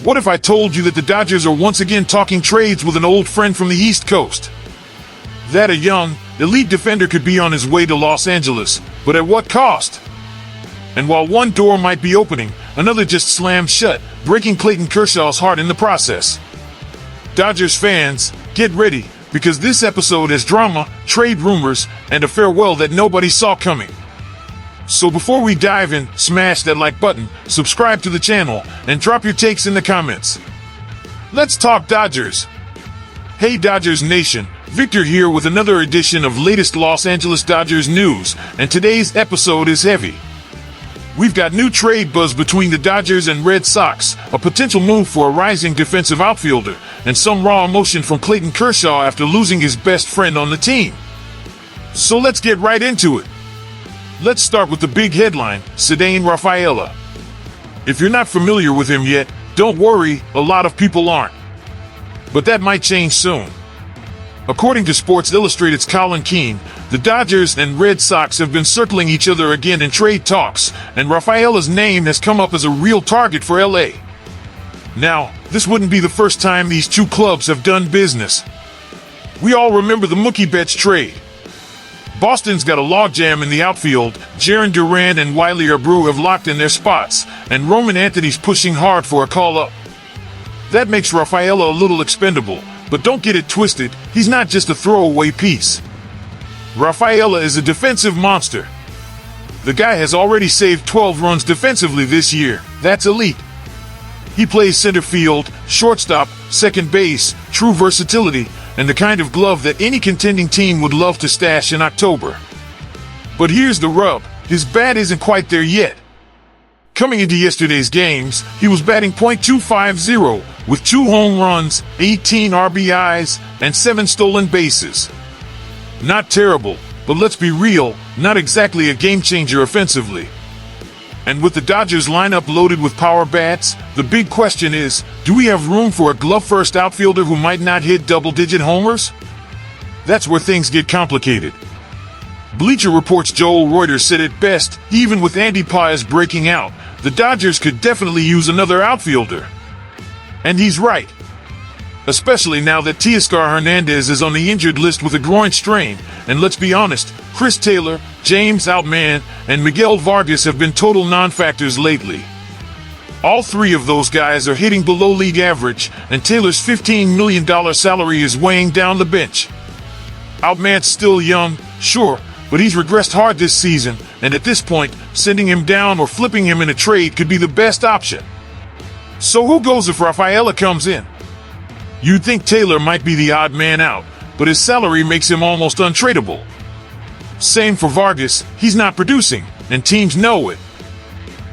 What if I told you that the Dodgers are once again talking trades with an old friend from the East Coast? That a young, elite defender could be on his way to Los Angeles, but at what cost? And while one door might be opening, another just slammed shut, breaking Clayton Kershaw's heart in the process. Dodgers fans, get ready, because this episode has drama, trade rumors, and a farewell that nobody saw coming. So before we dive in, smash that like button, subscribe to the channel, and drop your takes in the comments. Let's talk Dodgers. Hey Dodgers Nation, Victor here with another edition of latest Los Angeles Dodgers news, and today's episode is heavy. We've got new trade buzz between the Dodgers and Red Sox, a potential move for a rising defensive outfielder, and some raw emotion from Clayton Kershaw after losing his best friend on the team. So let's get right into it. Let's start with the big headline, Ceddanne Raphaela. If you're not familiar with him yet, don't worry, a lot of people aren't. But that might change soon. According to Sports Illustrated's Colin Keane, the Dodgers and Red Sox have been circling each other again in trade talks, and Raphaela's name has come up as a real target for LA. Now, this wouldn't be the first time these two clubs have done business. We all remember the Mookie Betts trade. Boston's got a logjam in the outfield. Jarren Duran and Wiley Abreu have locked in their spots, and Roman Anthony's pushing hard for a call-up. That makes Raphaela a little expendable, but don't get it twisted, he's not just a throwaway piece. Raphaela is a defensive monster. The guy has already saved 12 runs defensively this year. That's elite. He plays center field, shortstop, second base, true versatility, and the kind of glove that any contending team would love to stash in October. But here's the rub, his bat isn't quite there yet. Coming into yesterday's games, he was batting .250 with 2 home runs, 18 RBIs, and 7 stolen bases. Not terrible, but let's be real, not exactly a game-changer offensively. And with the Dodgers lineup loaded with power bats, the big question is, do we have room for a glove-first outfielder who might not hit double-digit homers? That's where things get complicated. Bleacher Report's Joel Reuter said it best, even with Andy Paez breaking out, the Dodgers could definitely use another outfielder. And he's right. Especially now that Teoscar Hernandez is on the injured list with a groin strain, and let's be honest, Chris Taylor, James Outman, and Miguel Vargas have been total non-factors lately. All three of those guys are hitting below league average, and Taylor's $15 million salary is weighing down the bench. Outman's still young, sure, but he's regressed hard this season, and at this point, sending him down or flipping him in a trade could be the best option. So who goes if Raphaela comes in? You'd think Taylor might be the odd man out, but his salary makes him almost untradeable. Same for Vargas, he's not producing, and teams know it.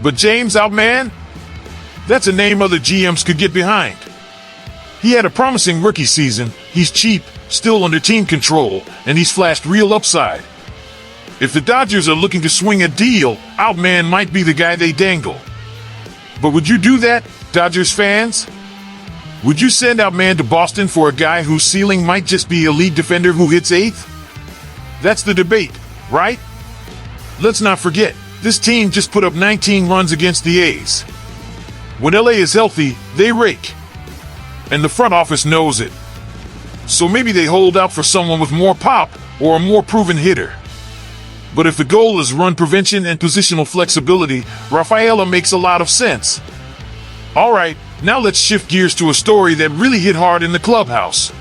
But James Outman? That's a name other GMs could get behind. He had a promising rookie season, he's cheap, still under team control, and he's flashed real upside. If the Dodgers are looking to swing a deal, Outman might be the guy they dangle. But would you do that, Dodgers fans? Would you send Outman to Boston for a guy whose ceiling might just be a lead defender who hits 8th? That's the debate, right? Let's not forget, this team just put up 19 runs against the A's. When LA is healthy, they rake. And the front office knows it. So maybe they hold out for someone with more pop or a more proven hitter. But if the goal is run prevention and positional flexibility, Raphaela makes a lot of sense. Alright, now let's shift gears to a story that really hit hard in the clubhouse.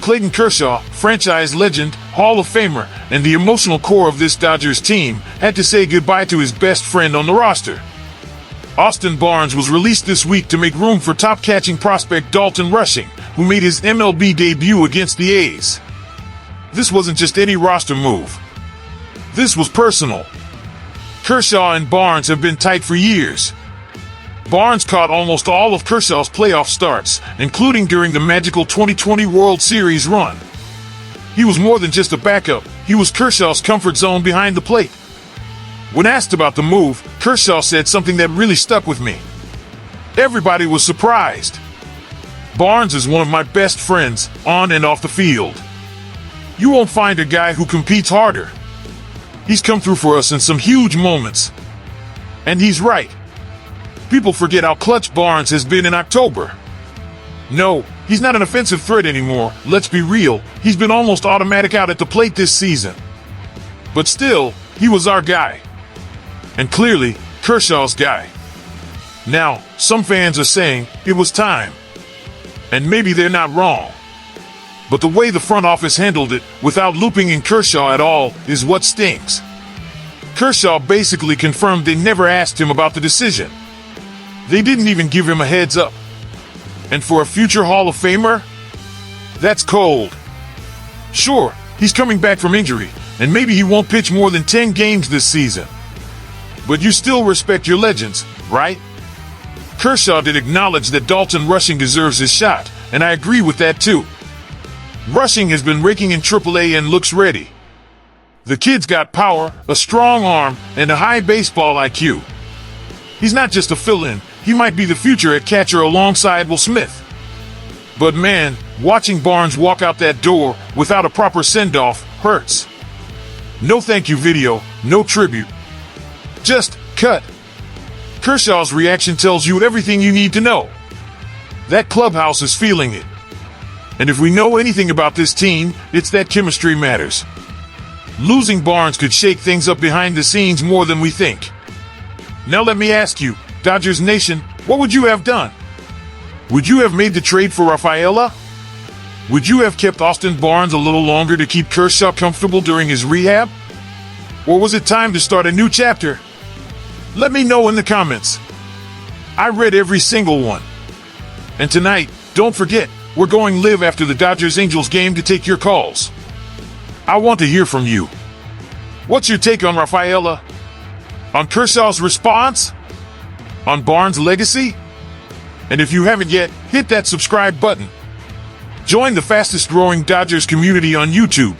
Clayton Kershaw, franchise legend, Hall of Famer, and the emotional core of this Dodgers team, had to say goodbye to his best friend on the roster. Austin Barnes was released this week to make room for top-catching prospect Dalton Rushing, who made his MLB debut against the A's. This wasn't just any roster move. This was personal. Kershaw and Barnes have been tight for years. Barnes caught almost all of Kershaw's playoff starts, including during the magical 2020 World Series run. He was more than just a backup, he was Kershaw's comfort zone behind the plate. When asked about the move, Kershaw said something that really stuck with me. Everybody was surprised. Barnes is one of my best friends, on and off the field. You won't find a guy who competes harder. He's come through for us in some huge moments. And he's right. people forget how clutch Barnes has been in October. No, he's not an offensive threat anymore. Let's be real. He's been almost automatic out at the plate this season. But still, he was our guy. And clearly, Kershaw's guy. Now, some fans are saying it was time. And maybe they're not wrong. But the way the front office handled it, without looping in Kershaw at all, is what stings. Kershaw basically confirmed they never asked him about the decision. They didn't even give him a heads up. And for a future Hall of Famer? That's cold. Sure, he's coming back from injury, and maybe he won't pitch more than 10 games this season. But you still respect your legends, right? Kershaw did acknowledge that Dalton Rushing deserves his shot, and I agree with that too. Rushing has been raking in AAA and looks ready. The kid's got power, a strong arm, and a high baseball IQ. He's not just a fill-in, he might be the future at catcher alongside Will Smith. But man, watching Barnes walk out that door without a proper send-off hurts. No thank you video, no tribute. Just cut. Kershaw's reaction tells you everything you need to know. That clubhouse is feeling it. And if we know anything about this team, it's that chemistry matters. Losing Barnes could shake things up behind the scenes more than we think. Now let me ask you, Dodgers Nation, what would you have done? Would you have made the trade for Raphaela? Would you have kept Austin Barnes a little longer to keep Kershaw comfortable during his rehab? Or was it time to start a new chapter? Let me know in the comments. I read every single one. And tonight, don't forget, we're going live after the Dodgers-Angels game to take your calls. I want to hear from you. What's your take on Raphaela? On Kershaw's response? On Barnes' legacy? And if you haven't yet, hit that subscribe button. Join the fastest growing Dodgers community on YouTube.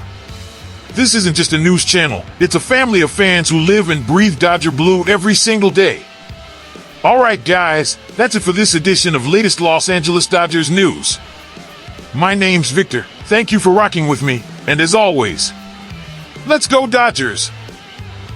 This isn't just a news channel, it's a family of fans who live and breathe Dodger Blue every single day. Alright guys, that's it for this edition of latest Los Angeles Dodgers news. My name's Victor, thank you for rocking with me, and as always, let's go Dodgers!